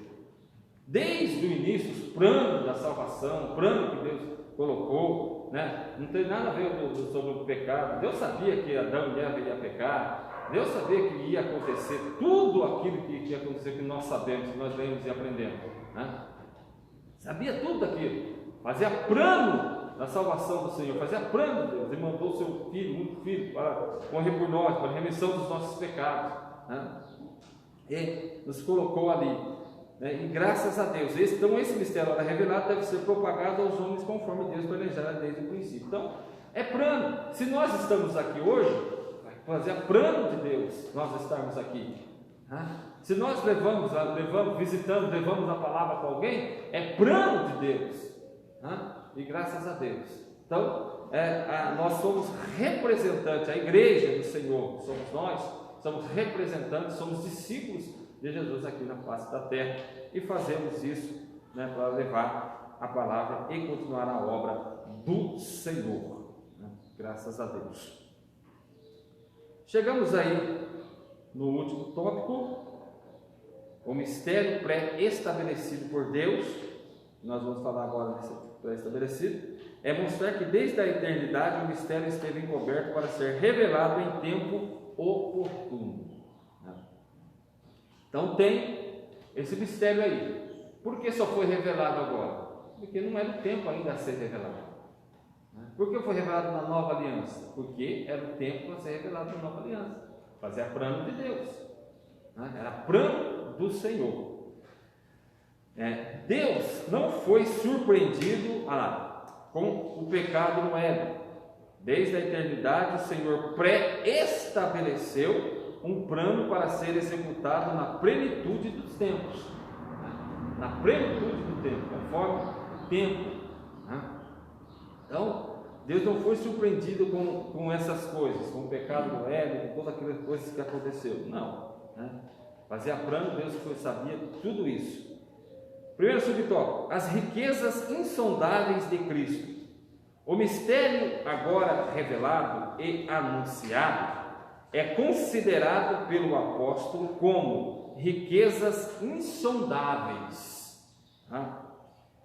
Desde o início, os planos da salvação, o plano que Deus colocou, né? Não tem nada a ver sobre o pecado. Deus sabia que Adão e Eva iam pecar, Deus sabia que ia acontecer tudo aquilo que ia acontecer, que nós sabemos, que nós lemos e aprendemos, né? Sabia tudo aquilo. Fazia plano da salvação do Senhor, fazia plano de Deus, e mandou o seu filho, único filho, para morrer por nós, para a remissão dos nossos pecados, né? E nos colocou ali, né? E graças a Deus, então esse mistério revelado deve ser propagado aos homens conforme Deus planejara desde o princípio. Então, é plano. Se nós estamos aqui hoje, vai fazer plano de Deus nós estarmos aqui, né? Se nós levamos, visitando, levamos a palavra para alguém, é plano de Deus. E graças a Deus. Então, nós somos representantes, a igreja do Senhor, somos nós, somos representantes, somos discípulos de Jesus aqui na face da terra e fazemos isso, né, para levar a palavra e continuar a obra do Senhor, né? Graças a Deus. Chegamos aí no último tópico, o mistério pré-estabelecido por Deus. Nós vamos falar agora desse pré-estabelecido. É mostrar que desde a eternidade o mistério esteve encoberto para ser revelado em tempo oportuno. Então tem esse mistério aí. Por que só foi revelado agora? Porque não era o tempo ainda a ser revelado. Por que foi revelado na nova aliança? Porque era o tempo para ser revelado na nova aliança. Fazia plano de Deus, era plano do Senhor. Deus não foi surpreendido com o pecado no Éden. Desde a eternidade, o Senhor pré-estabeleceu um plano para ser executado na plenitude dos tempos. Na plenitude do tempo, conforme tempo. Então, Deus não foi surpreendido com essas coisas, com o pecado do Éden, com todas aquelas coisas que aconteceram. Não. Fazia plano, Deus sabia tudo isso. Primeiro subtópico: as riquezas insondáveis de Cristo. O mistério agora revelado e anunciado é considerado pelo apóstolo como riquezas insondáveis.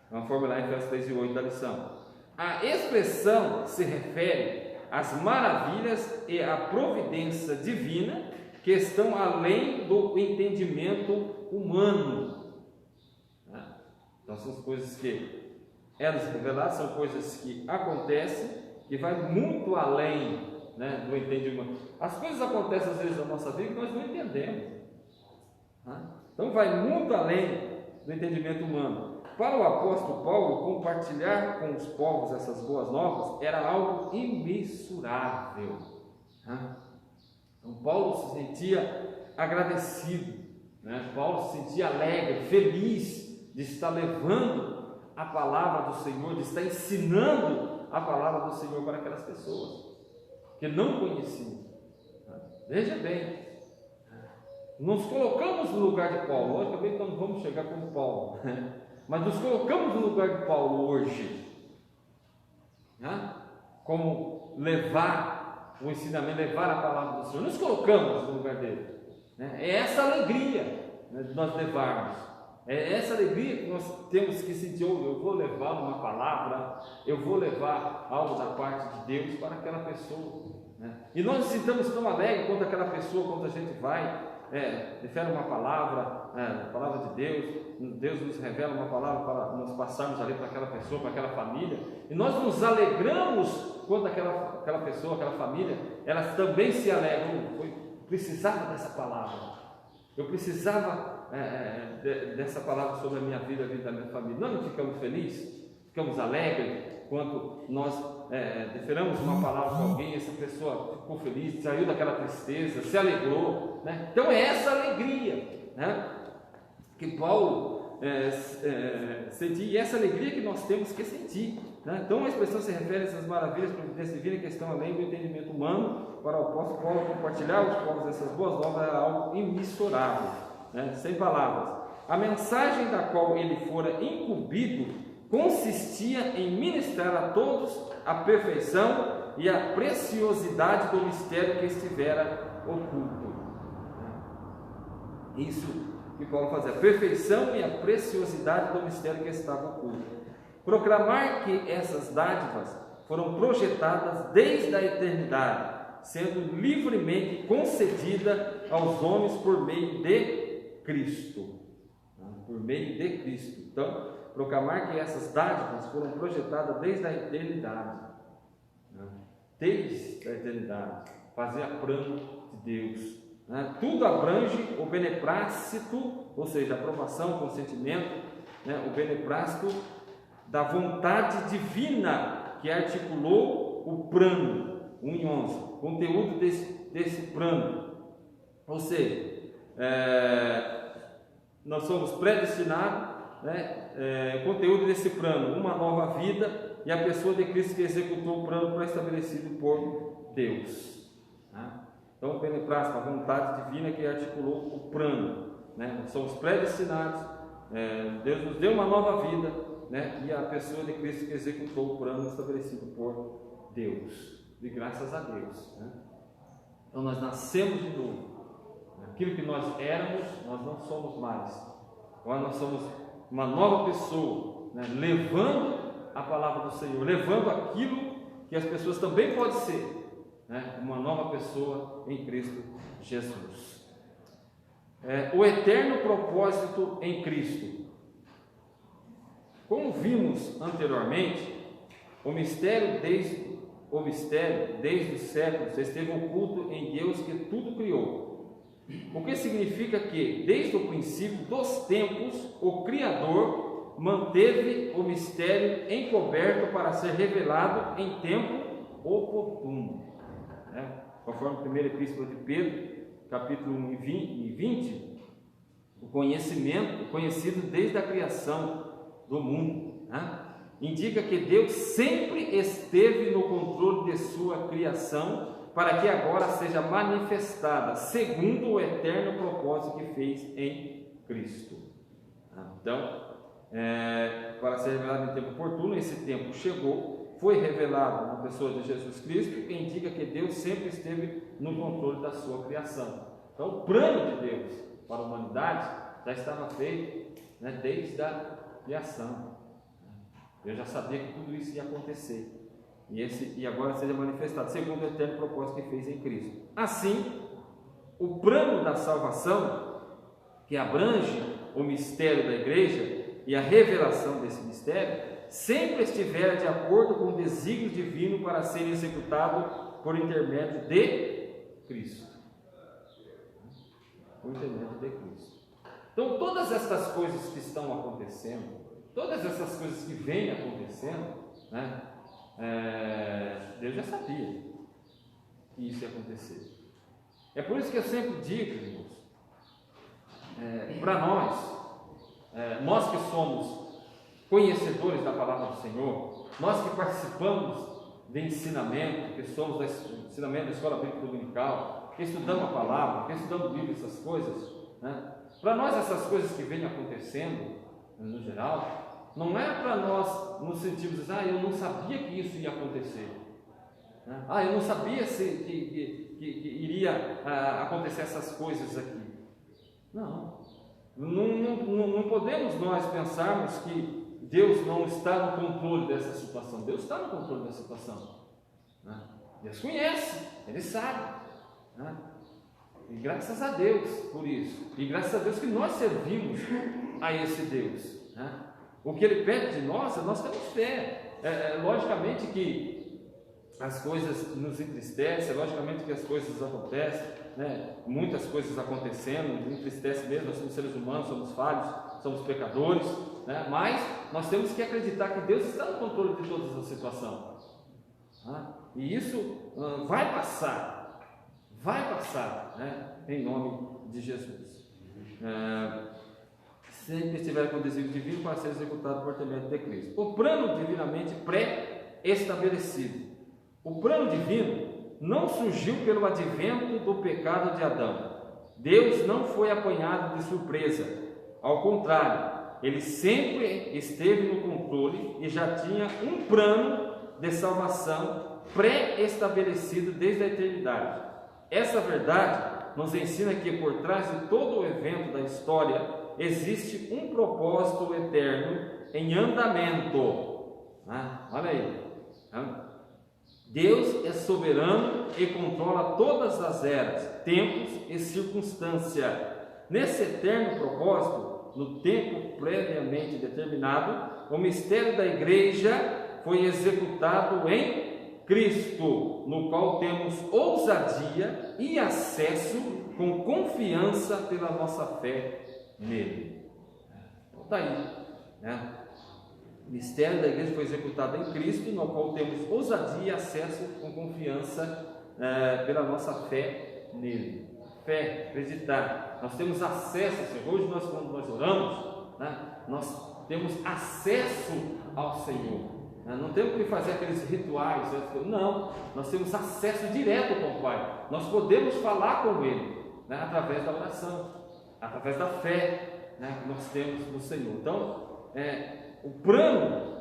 Vamos formular em Efésios 3:8 da lição. A expressão se refere às maravilhas e à providência divina que estão além do entendimento humano. Então são coisas que elas reveladas, são coisas que acontecem, que vai muito além, do entendimento. As coisas acontecem às vezes na nossa vida que nós não entendemos. Então vai muito além do entendimento humano. Para o apóstolo Paulo, compartilhar com os povos essas boas novas era algo imensurável. Então Paulo se sentia agradecido, Paulo se sentia alegre, feliz de estar levando a palavra do Senhor, de estar ensinando a palavra do Senhor para aquelas pessoas que não conheciam. Veja bem, nos colocamos no lugar de Paulo. Logicamente não vamos chegar como Paulo, mas nos colocamos no lugar de Paulo hoje, como levar o ensinamento, levar a palavra do Senhor. Nos colocamos no lugar dele. É essa alegria de nós levarmos. É essa alegria que nós temos que sentir. Eu vou levar uma palavra, eu vou levar algo da parte de Deus para aquela pessoa. E nós nos sintamos tão alegres quando aquela pessoa, quando a gente vai, refere uma palavra, a palavra de Deus nos revela uma palavra para nós passarmos ali para aquela pessoa, para aquela família, e nós nos alegramos quando aquela pessoa, aquela família, elas também se alegram. Eu precisava dessa palavra, eu precisava dessa palavra sobre a minha vida, a vida da minha família. Nós não ficamos felizes, ficamos alegres quando nós deferamos uma palavra para alguém, essa pessoa ficou feliz, saiu daquela tristeza, se alegrou, Então é essa alegria, que Paulo sentia, e essa alegria que nós temos que sentir, Então a expressão se refere a essas maravilhas providência divina que estão além do entendimento humano. Para o apóstolo Paulo, compartilhar os povos dessas boas novas era algo imensurável, sem palavras. A mensagem da qual ele fora incumbido consistia em ministrar a todos a perfeição e a preciosidade do mistério que estivera oculto. Isso que Paulo fazia, a perfeição e a preciosidade do mistério que estava oculto. Proclamar que essas dádivas foram projetadas desde a eternidade, sendo livremente concedida aos homens por meio de Cristo. Por meio de Cristo. Então, proclamar que essas dádivas foram projetadas desde a eternidade. Desde a eternidade. Fazia plano de Deus. Tudo abrange o beneplácito, ou seja, a aprovação, o consentimento, o beneplácito da vontade divina que articulou o plano. 1:11. Conteúdo desse plano. Ou seja, nós somos predestinados, conteúdo desse plano, uma nova vida e a pessoa de Cristo que executou o plano pré-estabelecido por Deus. Então, o beneplácito, a vontade divina que articulou o plano, nós somos predestinados, Deus nos deu uma nova vida, e a pessoa de Cristo que executou o plano estabelecido por Deus, de graças a Deus. Então, nós nascemos de novo. Aquilo que nós éramos, nós não somos mais. Agora nós somos uma nova pessoa, levando a palavra do Senhor, levando aquilo que as pessoas também podem ser, uma nova pessoa em Cristo Jesus. O eterno propósito em Cristo. Como vimos anteriormente, o mistério desde os séculos esteve oculto em Deus que tudo criou. O que significa que, desde o princípio dos tempos, o Criador manteve o mistério encoberto para ser revelado em tempo oportuno. Conforme a primeira epístola de Pedro, capítulo 1 e 20, o conhecido desde a criação do mundo. indica que Deus sempre esteve no controle de sua criação, para que agora seja manifestada, segundo o eterno propósito que fez em Cristo. Então, para ser revelado em tempo oportuno, esse tempo chegou, foi revelado na pessoa de Jesus Cristo, que indica que Deus sempre esteve no controle da sua criação. Então, o plano de Deus para a humanidade já estava feito, né, desde a criação. Deus já sabia que tudo isso ia acontecer. E agora seja manifestado, segundo o eterno propósito que fez em Cristo. Assim, o plano da salvação, que abrange o mistério da igreja e a revelação desse mistério, sempre estivera de acordo com o desígnio divino para ser executado por intermédio de Cristo. Por intermédio de Cristo. Então, todas essas coisas que estão acontecendo, todas essas coisas que vêm acontecendo, né, Deus já sabia que isso ia acontecer. É por isso que eu sempre digo, irmãos, para nós que somos conhecedores da palavra do Senhor, nós que participamos de ensinamento, que somos do ensinamento da escola bíblica dominical, que estudamos a palavra, que estudamos o livro, essas coisas, né? Para nós essas coisas que vêm acontecendo, no geral, não é para nós nos sentirmos, eu não sabia que isso ia acontecer, né? Eu não sabia que iria acontecer essas coisas aqui. Não podemos nós pensarmos que Deus não está no controle dessa situação. Deus está no controle da situação, né? Deus conhece, Ele sabe, né? E graças a Deus por isso, e graças a Deus que nós servimos a esse Deus, né? O que Ele pede de nós temos fé. Logicamente que as coisas nos entristecem, logicamente que as coisas acontecem, né? Muitas coisas acontecendo, nos entristece mesmo, nós somos seres humanos, somos falhos, somos pecadores, né? Mas nós temos que acreditar que Deus está no controle de toda a situação, né? E isso vai passar, né? Em nome de Jesus. Sempre estiver com o desígnio divino para ser executado por intermédio de Cristo. O plano divinamente pré-estabelecido. O plano divino não surgiu pelo advento do pecado de Adão. Deus não foi apanhado de surpresa. Ao contrário, Ele sempre esteve no controle e já tinha um plano de salvação pré-estabelecido desde a eternidade. Essa verdade nos ensina que por trás de todo o evento da história existe um propósito eterno em andamento. Olha aí. Deus é soberano e controla todas as eras, tempos e circunstâncias. Nesse eterno propósito, no tempo previamente determinado, o mistério da igreja foi executado em Cristo, no qual temos ousadia e acesso com confiança pela nossa fé nele. Então está aí, né? O mistério da igreja foi executado em Cristo, no qual temos ousadia e acesso com confiança pela nossa fé nele. Fé, acreditar. Nós temos acesso, Senhor. Hoje quando nós oramos, né, nós temos acesso ao Senhor. Não temos que fazer aqueles rituais, não, nós temos acesso direto com o Pai. Nós podemos falar com Ele, né, através da oração, através da fé, né, que nós temos no Senhor. Então, o plano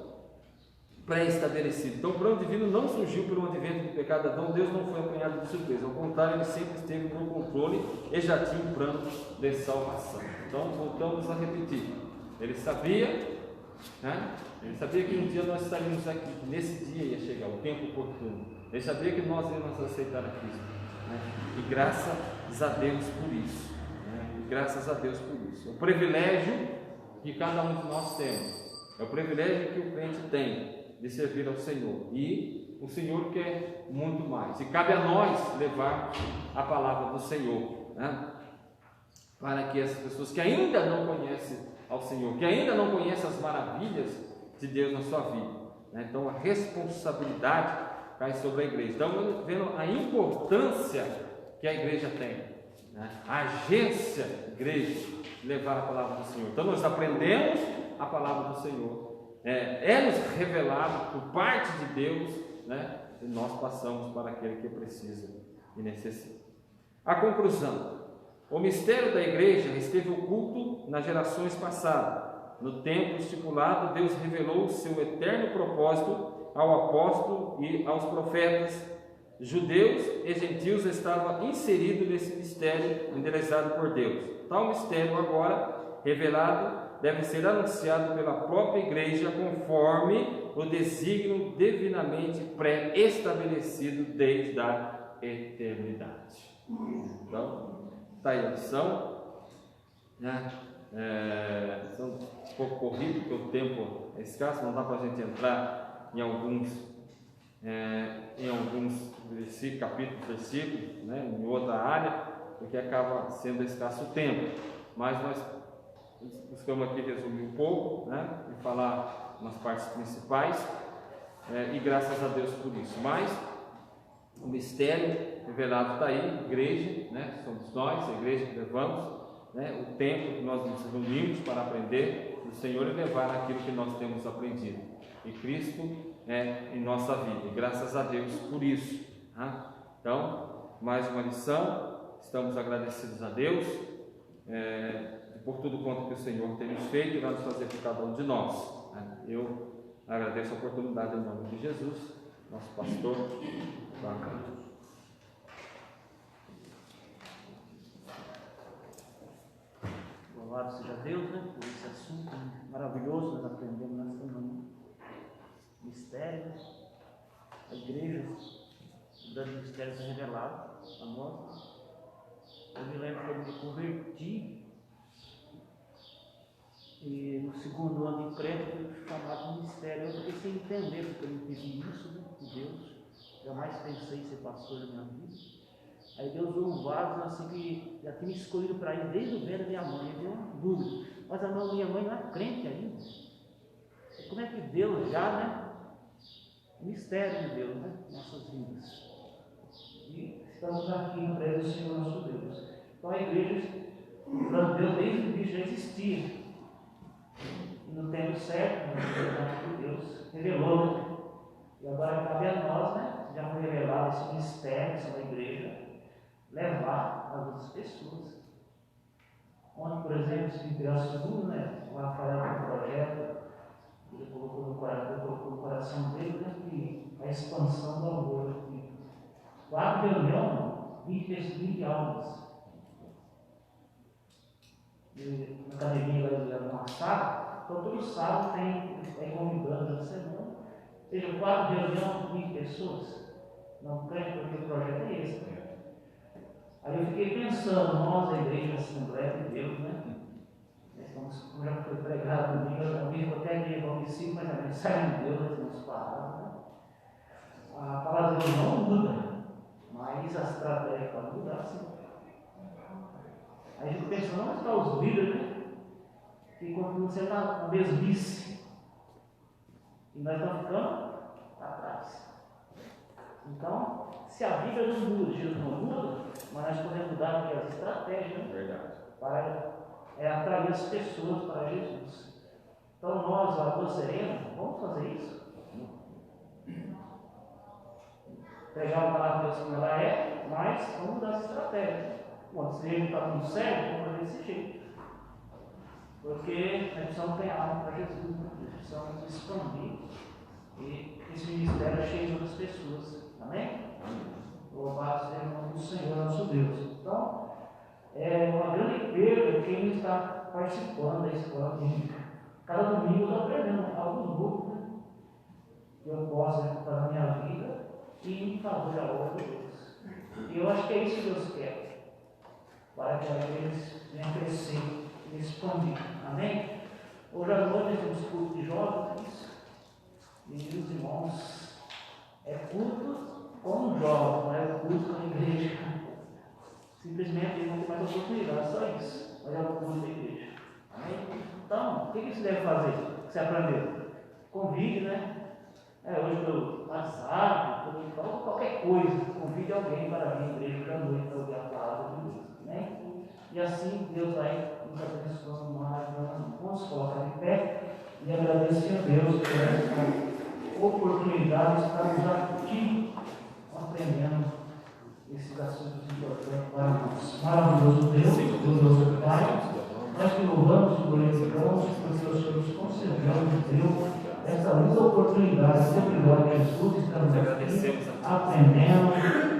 pré-estabelecido. Então, o plano divino não surgiu pelo advento do pecado de Adão. Deus não foi apanhado de surpresa. Ao contrário, Ele sempre esteve no controle e já tinha um plano de salvação. Então, voltamos a repetir. Ele sabia, né? Ele sabia que um dia nós estaríamos aqui, que nesse dia ia chegar o tempo oportuno. Ele sabia que nós íamos aceitar a Cristo, né? E graças a Deus por isso, né? E graças a Deus por isso. O privilégio que cada um de nós temos, é o privilégio que o crente tem de servir ao Senhor, e o Senhor quer muito mais, e cabe a nós levar a palavra do Senhor, né? Para que essas pessoas que ainda não conhecem ao Senhor, que ainda não conhecem as maravilhas de Deus na sua vida, né? Então a responsabilidade cai sobre a igreja. Então, vendo a importância que a igreja tem, né? A agência igreja de levar a palavra do Senhor. Então nós aprendemos a palavra do Senhor, é-nos revelado por parte de Deus, né? E nós passamos para aquele que precisa e necessita. A conclusão: o mistério da igreja esteve oculto nas gerações passadas. No tempo estipulado, Deus revelou o seu eterno propósito ao apóstolo e aos profetas. Judeus e gentios estavam inseridos nesse mistério endereçado por Deus. Tal mistério agora revelado deve ser anunciado pela própria igreja conforme o desígnio divinamente pré-estabelecido desde a eternidade. Então, está aí a lição, né? São um pouco corrido, porque o tempo é escasso, não dá para a gente entrar em alguns capítulos, versículos, né? Em outra área, porque acaba sendo escasso o tempo. Mas nós buscamos aqui resumir um pouco, né? E falar nas partes principais, e graças a Deus por isso. Mas o mistério revelado está aí, igreja, né? Somos nós, a igreja que levamos, né? O tempo que nós nos reunimos para aprender do Senhor e levar aquilo que nós temos aprendido. E Cristo em nossa vida. E graças a Deus por isso. Tá? Então, mais uma lição. Estamos agradecidos a Deus por tudo quanto que o Senhor tem nos feito e vai nos fazer por cada um de nós. Eu agradeço a oportunidade em nome de Jesus, nosso pastor. Louvado seja Deus, né, por esse assunto maravilhoso que nós aprendemos nessa manhã. Mistérios, a igreja, o grande mistério está revelado a nós. Eu me lembro que eu me converti e no segundo ano de crente foi chamado de mistério. Eu fiquei sem entender porque eu não pedi isso, né, de Deus. Jamais pensei em ser pastor da minha vida. Aí Deus usou um vaso assim que já tinha escolhido para ir desde o ventre da minha mãe. Eu dei uma dúvida, mas a minha mãe não é crente ainda. E como é que Deus já, né? O mistério de Deus, né? Nossas vidas. E estamos aqui em presença do Senhor nosso Deus. Então a igreja, o plano de Deus desde o início já existia. E no tempo certo, no tempo de Deus, revelou, né? E agora cabe a nós, né? Já foi revelado esse mistério sobre a igreja, levar às outras pessoas. Ontem, por exemplo, se criança segundo, né? O Rafael tem um projeto, ele colocou no coração dele, né? Que a expansão do amor. 4 reuniões, 20 aulas. E na academia lá no sábado, então todo sábado tem convidando na semana. Ou seja, 4 reuniões, 20 pessoas. Não creio porque o projeto é esse. Né? Aí eu fiquei pensando, nós, a igreja, a Assembleia de Deus, né? Como já foi pregado comigo, eu mesmo até que vamos dizer, mas a mensagem de Deus, nós temos falado, né? A palavra de Deus não muda, mas a estratégia pode mudar, sim. Aí eu fico pensando, onde estão os líderes, né? Que continuam sendo na mesmice. E nós estamos ficando atrás. Então, se a Bíblia não muda, Jesus não muda, mas nós podemos mudar aqui as estratégias, né? Verdade. Para atrair as pessoas para Jesus. Então nós, Lagoa Serena, vamos fazer isso? Pregar a palavra de Deus como ela é, mas vamos mudar essa estratégia. Bom, se ele está tudo certo, vamos fazer desse jeito. Porque nós precisamos ganhar alma para Jesus, né? Nós precisamos expandir e esse ministério é cheio de outras pessoas. Amém? Louvado seja o nome do Senhor, nosso Deus. Então, é uma grande perda quem está participando da escola bíblica. Cada domingo eu estou aprendendo algo novo, né? Que eu posso recuperar na minha vida e fazer a obra de Deus. E eu acho que é isso que Deus quer, para que a igreja venha crescer e expandir. Amém? Hoje à noite nós temos culto de jovens, e meus irmãos, é culto com um jovem, não é culto com a igreja. Simplesmente ele não tem mais oportunidade, só isso. Mas é o culto da igreja. Amém? Então, o que você deve fazer? O que você aprendeu? Convide, né? Hoje pelo WhatsApp, qualquer coisa. Convide alguém para vir à igreja da noite para ouvir a palavra de Deus. Amém? E assim Deus vai nos abençoando mais. Vamos colocar de pé e agradecer a Deus por essa oportunidade de estarmos aqui aprendendo esses assuntos importantes para nós. Maravilhoso Deus, glorioso Pai, nós te louvamos e glorificamos porque o Senhor nos concedeu, nos deu essa linda oportunidade. Muito obrigado, Jesus, estamos aqui aprendendo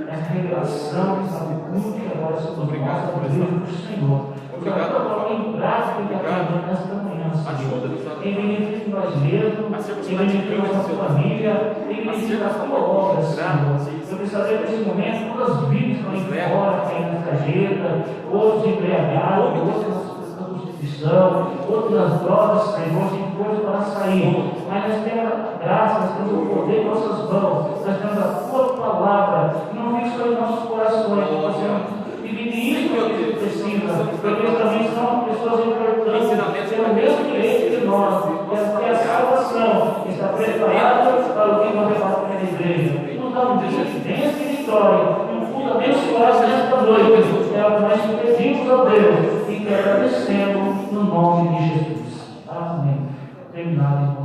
essa revelação, essa cultura que agora sobre nós, a igreja do Senhor. Obrigado por colocar em prática e aprendendo nesta manhã, Senhor. Em benefício de nós mesmos, em benefício de nossa família, em benefício da tua obra, Senhor. Eu quero saber nesse momento todas as vidas que estão fora, caindo na sarjeta, outros embriagados, outros na prostituição, outros nas drogas, Senhor, sem força para sair. Mas nós temos a graça, nós temos o poder em nossas mãos, nós temos a tua palavra, que não fique só em nossos corações, que possamos dividir isso que a gente precisa, porque também são pessoas importantes, têm o mesmo direito que nós, que a salvação está preparada para o que nós repartimos na igreja. Nos dá um dia de bênção e vitória, e um culto abençoado nesta noite. É o que nós pedimos a Deus e que agradecemos no nome de Jesus. Amém. Terminado, irmão.